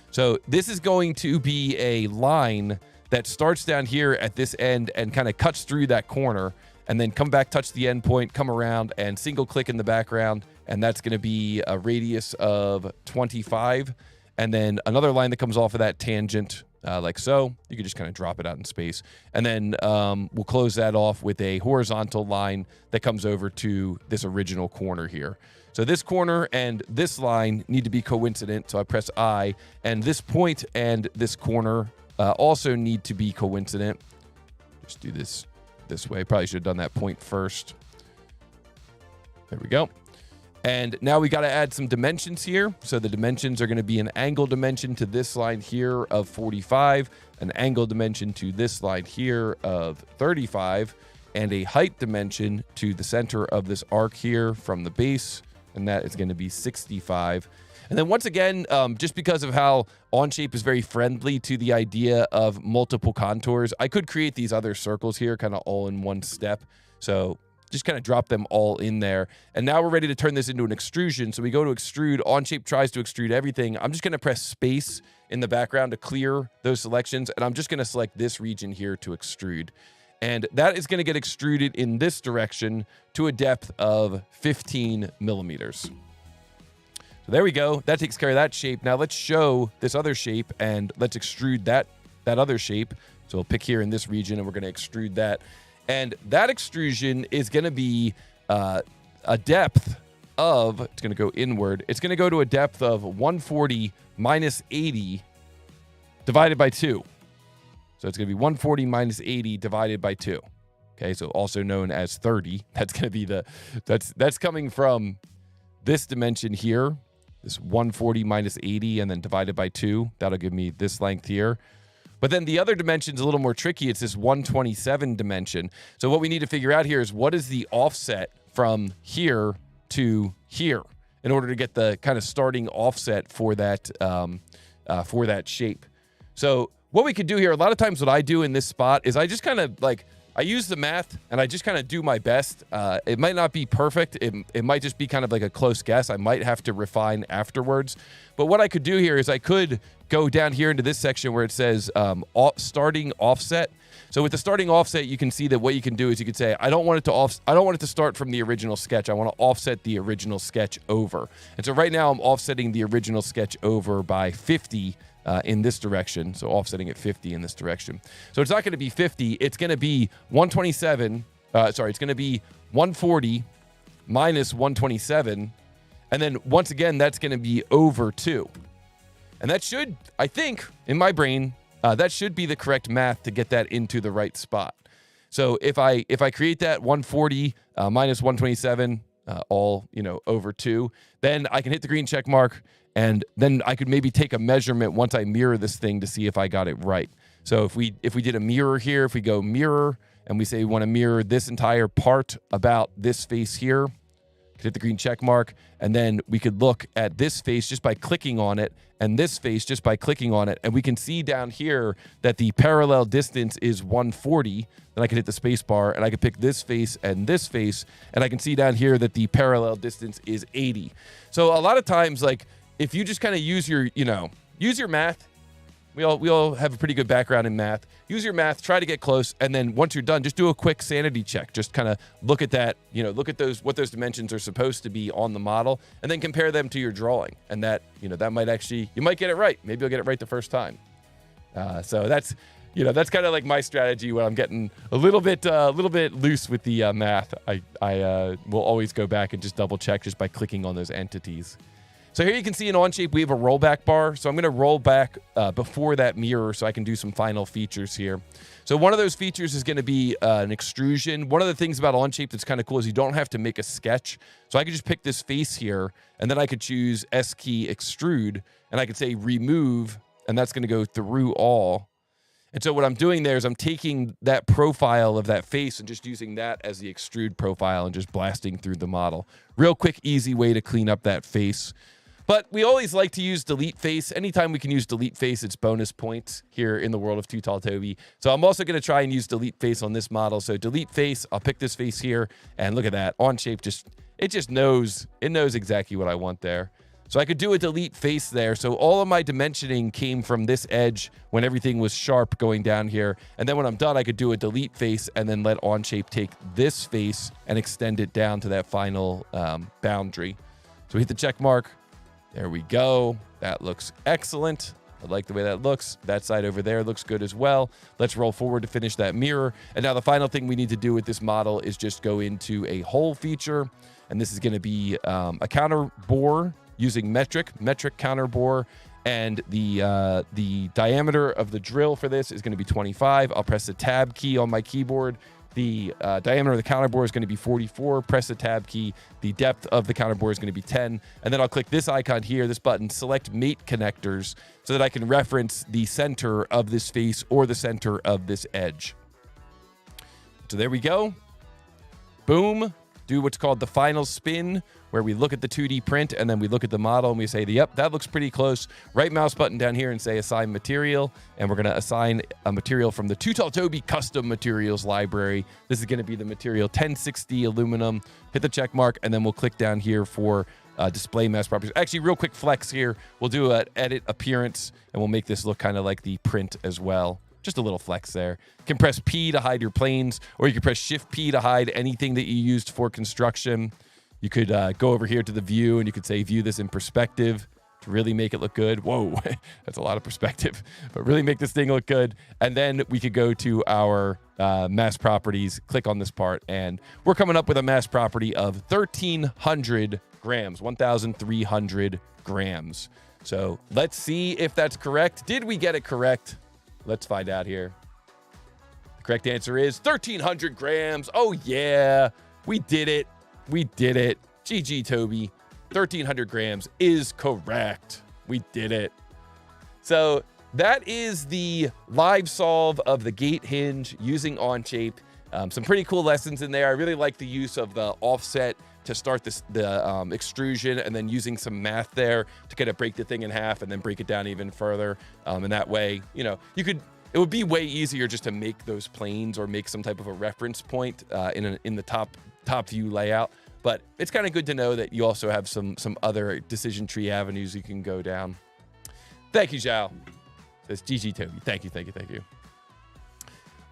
So this is going to be a line that starts down here at this end and kind of cuts through that corner, and then come back, touch the end point, come around, and single click in the background, and that's going to be a radius of 25. And then another line that comes off of that tangent, like so. You can just kind of drop it out in space. And then we'll close that off with a horizontal line that comes over to this original corner here. So this corner and this line need to be coincident, so I press I, and this point and this corner also need to be coincident. Just do this way. Probably should have done that point first. There we go. And now we got to add some dimensions here. So the dimensions are going to be an angle dimension to this line here of 45, an angle dimension to this line here of 35, and a height dimension to the center of this arc here from the base, and that is going to be 65. And then once again, just because of how Onshape is very friendly to the idea of multiple contours, I could create these other circles here kind of all in one step. So just kind of drop them all in there. And now we're ready to turn this into an extrusion. So we go to extrude. Onshape tries to extrude everything. I'm just going to press space in the background to clear those selections. And I'm just going to select this region here to extrude. And that is going to get extruded in this direction to a depth of 15 millimeters. So there we go. That takes care of that shape. Now let's show this other shape, and let's extrude that other shape. So we'll pick here in this region, and we're going to extrude that. And that extrusion is going to be a depth of, it's going to go inward. It's going to go to a depth of 140 minus 80 divided by 2. So it's going to be 140 minus 80 divided by 2. Okay, so also known as 30. That's going to be that's coming from this dimension here. This 140 minus 80 and then divided by 2. That'll give me this length here. But then the other dimension's a little more tricky. It's this 127 dimension. So what we need to figure out here is what is the offset from here to here in order to get the kind of starting offset for that shape. So what we could do here, a lot of times what I do in this spot is I just kind of like, I use the math and I just kind of do my best. It might not be perfect. It might just be kind of like a close guess. I might have to refine afterwards. But what I could do here is I could go down here into this section where it says starting offset. So with the starting offset, you can see that what you can do is you could say, I don't want it to start from the original sketch. I want to offset the original sketch over. And so right now I'm offsetting the original sketch over by 50 in this direction, so offsetting at 50 in this direction. So it's not going to be 50, it's going to be 127, it's going to be 140 minus 127, and then once again, that's going to be over 2. And that should, I think, in my brain, that should be the correct math to get that into the right spot. So if I create that 140 minus 127, all, over 2, then I can hit the green check mark, and then I could maybe take a measurement once I mirror this thing to see if I got it right. So if we did a mirror here, if we go mirror and we say we want to mirror this entire part about this face here, hit the green check mark, and then we could look at this face just by clicking on it, and this face just by clicking on it, and we can see down here that the parallel distance is 140. Then I can hit the space bar, and I can pick this face, and I can see down here that the parallel distance is 80. So a lot of times, like, if you just kind of use your, use your math. We all have a pretty good background in math. Use your math, try to get close, and then once you're done, just do a quick sanity check. Just kind of look at that, look at what those dimensions are supposed to be on the model, and then compare them to your drawing. And that, that might actually, you might get it right. Maybe you'll get it right the first time. So that's kind of like my strategy when I'm getting a little bit loose with the math. I will always go back and just double check just by clicking on those entities. So here you can see in Onshape, we have a rollback bar. So I'm going to roll back before that mirror so I can do some final features here. So one of those features is going to be an extrusion. One of the things about Onshape that's kind of cool is you don't have to make a sketch. So I could just pick this face here, and then I could choose S key extrude, and I could say remove, and that's going to go through all. And so what I'm doing there is I'm taking that profile of that face and just using that as the extrude profile and just blasting through the model. Real quick, easy way to clean up that face. But we always like to use delete face. Anytime we can use delete face, it's bonus points here in the world of TooTallToby. So I'm also going to try and use delete face on this model. So delete face, I'll pick this face here, and look at that. Onshape it knows exactly what I want there. So I could do a delete face there. So all of my dimensioning came from this edge when everything was sharp going down here. And then when I'm done, I could do a delete face and then let Onshape take this face and extend it down to that final boundary. So hit the check mark. There we go. That looks excellent. I like the way that looks. That side over there looks good as well. Let's roll forward to finish that mirror. And now the final thing we need to do with this model is just go into a hole feature. And this is going to be a counter bore using metric counter bore. And the diameter of the drill for this is going to be 25. I'll press the tab key on my keyboard. The diameter of the counter bore is going to be 44. Press the tab key. The depth of the counter bore is going to be 10. And then I'll click this icon here, this button, select mate connectors, so that I can reference the center of this face or the center of this edge. So there we go. Boom. Do what's called the final spin, where we look at the 2D print and then we look at the model and we say, yep, that looks pretty close. Right mouse button down here and say assign material. And we're going to assign a material from the TooTallToby custom materials library. This is going to be the material 1060 aluminum. Hit the check mark, and then we'll click down here for display mask properties. Actually, real quick flex here. We'll do an edit appearance, and we'll make this look kind of like the print as well. Just a little flex there. You can press P to hide your planes, or you can press Shift P to hide anything that you used for construction. You could go over here to the view, and you could say view this in perspective to really make it look good. Whoa, that's a lot of perspective, but really make this thing look good. And then we could go to our mass properties, click on this part, and we're coming up with a mass property of 1,300 grams, 1,300 grams. So let's see if that's correct. Did we get it correct? Let's find out here. The correct answer is 1,300 grams. Oh, yeah. We did it. We did it. GG, Toby. 1,300 grams is correct. We did it. So that is the live solve of the gate hinge using Onshape. Some pretty cool lessons in there. I really like the use of the offset to start the extrusion, and then using some math there to kind of break the thing in half and then break it down even further. And that way, it would be way easier just to make those planes or make some type of a reference point in the top view layout. But it's kind of good to know that you also have some other decision tree avenues you can go down. Thank you, Zhao. Says GG Toby. Thank you, thank you, thank you.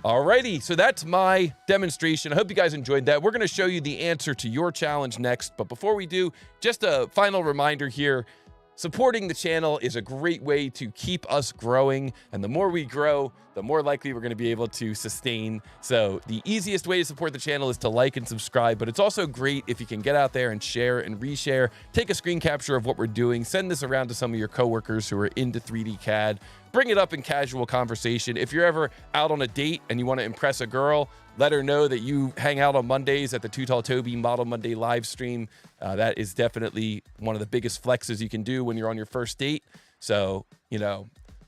Alrighty, so that's my demonstration. I hope you guys enjoyed that. We're going to show you the answer to your challenge next. But before we do, just a final reminder here. Supporting the channel is a great way to keep us growing. And the more we grow, the more likely we're going to be able to sustain. So the easiest way to support the channel is to like and subscribe. But it's also great if you can get out there and share and reshare. Take a screen capture of what we're doing. Send this around to some of your coworkers who are into 3D CAD. Bring it up in casual conversation. If you're ever out on a date and you want to impress a girl, let her know that you hang out on Mondays at the TooTallToby Model Monday live stream. That is definitely one of the biggest flexes you can do when you're on your first date. So,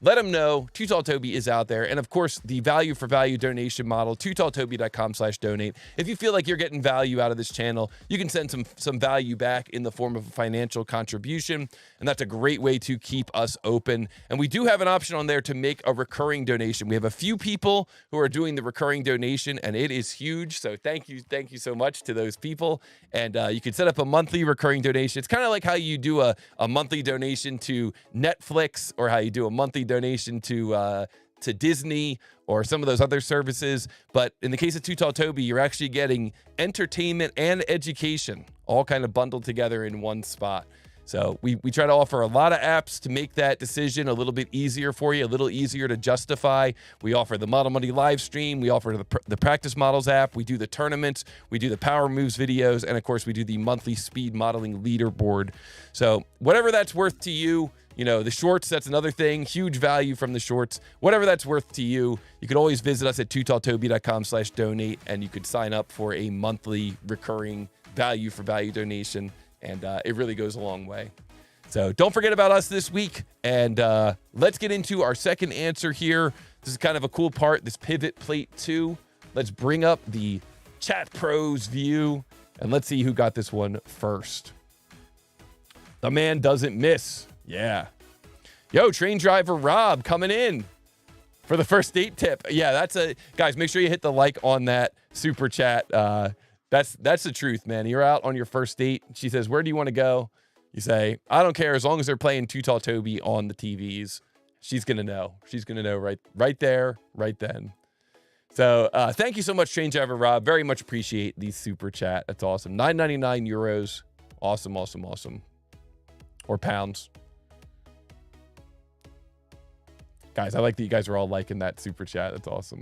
let them know TooTallToby is out there. And of course, the value for value donation model, TooTallToby.com/donate. If you feel like you're getting value out of this channel, you can send some value back in the form of a financial contribution. And that's a great way to keep us open. And we do have an option on there to make a recurring donation. We have a few people who are doing the recurring donation, and it is huge. So thank you so much to those people. And you can set up a monthly recurring donation. It's kind of like how you do a monthly donation to Netflix, or how you do a monthly donation to Disney or some of those other services. But in the case of TooTallToby, you're actually getting entertainment and education all kind of bundled together in one spot. So we try to offer a lot of apps to make that decision a little bit easier for you, a little easier to justify. We offer the Model Money live stream. We offer the Practice Models app. We do the tournaments. We do the Power Moves videos. And of course, we do the monthly speed modeling leaderboard. So whatever that's worth to you, you know, the shorts, that's another thing. Huge value from the shorts. Whatever that's worth to you, you can always visit us at TooTallToby.com/donate, and you could sign up for a monthly recurring value for value donation. And it really goes a long way. So don't forget about us this week. And let's get into our second answer here. This is kind of a cool part, this pivot plate 2. Let's bring up the Chat Pros view, and let's see who got this one first. The man doesn't miss. Yeah. Yo, train driver Rob coming in for the first date tip. Yeah, guys, make sure you hit the like on that super chat. That's the truth, man. You're out on your first date. She says, where do you want to go? You say, I don't care, as long as they're playing TooTallToby on the TVs. She's going to know. She's going to know right there, right then. So thank you so much, Train Driver Rob. Very much appreciate the super chat. That's awesome. 9.99 euros. Awesome, awesome, awesome. Or pounds. Guys, I like that you guys are all liking that super chat. That's awesome.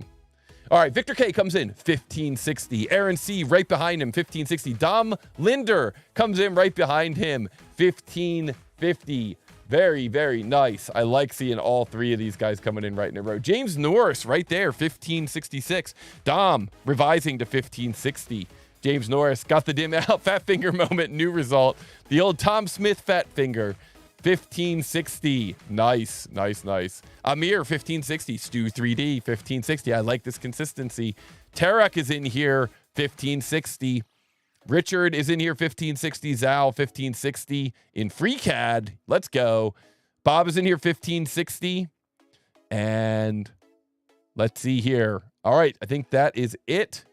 All right, Victor K comes in, 1560. Aaron C right behind him, 1560. Dom Linder comes in right behind him, 1550. Very, very nice. I like seeing all three of these guys coming in right in a row. James Norris right there, 1566. Dom revising to 1560. James Norris got the dim out. Fat finger moment, new result. The old Tom Smith fat finger. 1560. Nice, nice, nice. Amir, 1560. Stu 3D, 1560. I like this consistency. Tarek is in here, 1560. Richard is in here, 1560. Zal, 1560. In FreeCAD, let's go. Bob is in here, 1560. And let's see here. All right, I think that is it.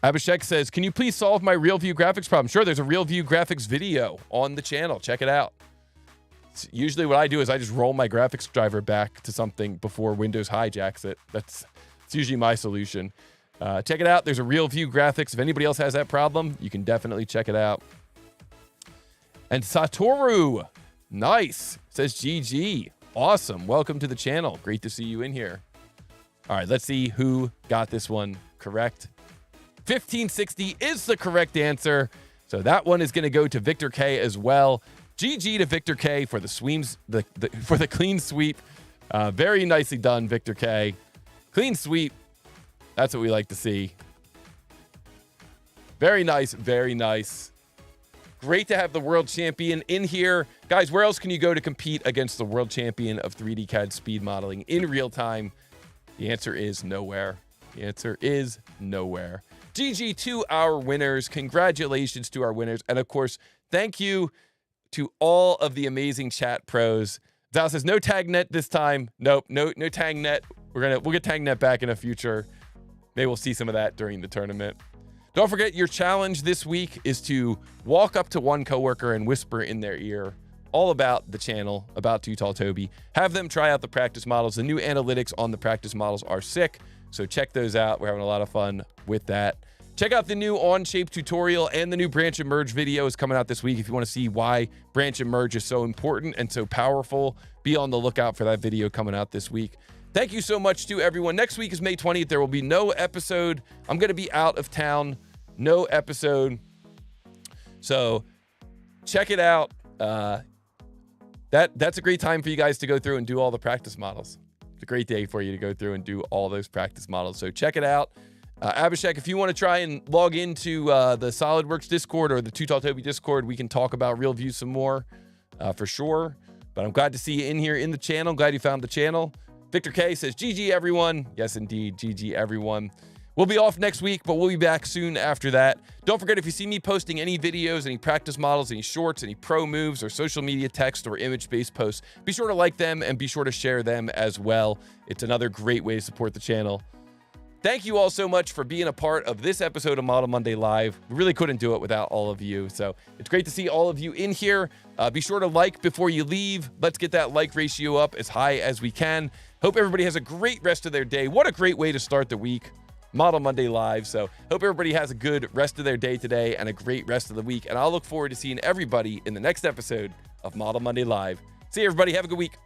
Abhishek says, can you please solve my real view graphics problem? Sure, there's a real view graphics video on the channel. Check it out. Usually what I do is I just roll my graphics driver back to something before Windows hijacks it. That's usually my solution. Check it out. There's a real view graphics. If anybody else has that problem, you can definitely check it out. And Satoru, nice, says GG. Awesome. Welcome to the channel. Great to see you in here. All right, let's see who got this one correct. 1560 is the correct answer. So that one is going to go to Victor K as well. GG to Victor K for the sweeps, for the clean sweep. Very nicely done, Victor K. Clean sweep. That's what we like to see. Very nice, very nice. Great to have the world champion in here. Guys, where else can you go to compete against the world champion of 3D CAD speed modeling in real time? The answer is nowhere. The answer is nowhere. GG to our winners. Congratulations to our winners. And of course, thank you to all of the amazing chat pros. Val says no tag net this time. Nope, no tag net. We'll get tag net back in a future. Maybe we'll see some of that during the tournament. Don't forget, your challenge this week is to walk up to one coworker and whisper in their ear all about the channel, about TooTallToby. Have them try out the practice models. The new analytics on the practice models are sick. So check those out. We're having a lot of fun with that. Check out the new OnShape tutorial, and the new branch and merge video is coming out this week. If you want to see why branch and merge is so important and so powerful, be on the lookout for that video coming out this week. Thank you so much to everyone. Next week is May 20th. There will be no episode. I'm going to be out of town. No episode. So check it out. That's a great time for you guys to go through and do all the practice models. It's a great day for you to go through and do all those practice models. So check it out. Abhishek, if you want to try and log into the SolidWorks Discord or the TooTallToby Discord, we can talk about real view some more for sure. But I'm glad to see you in here in the channel. Glad you found the channel. Victor K says, GG everyone. Yes, indeed. GG everyone. We'll be off next week, but we'll be back soon after that. Don't forget, if you see me posting any videos, any practice models, any shorts, any pro moves, or social media text or image-based posts, be sure to like them and be sure to share them as well. It's another great way to support the channel. Thank you all so much for being a part of this episode of Model Monday Live. We really couldn't do it without all of you. So it's great to see all of you in here. Be sure to like before you leave. Let's get that like ratio up as high as we can. Hope everybody has a great rest of their day. What a great way to start the week. Model Monday Live. So hope everybody has a good rest of their day today and a great rest of the week. And I'll look forward to seeing everybody in the next episode of Model Monday Live. See you, everybody. Have a good week.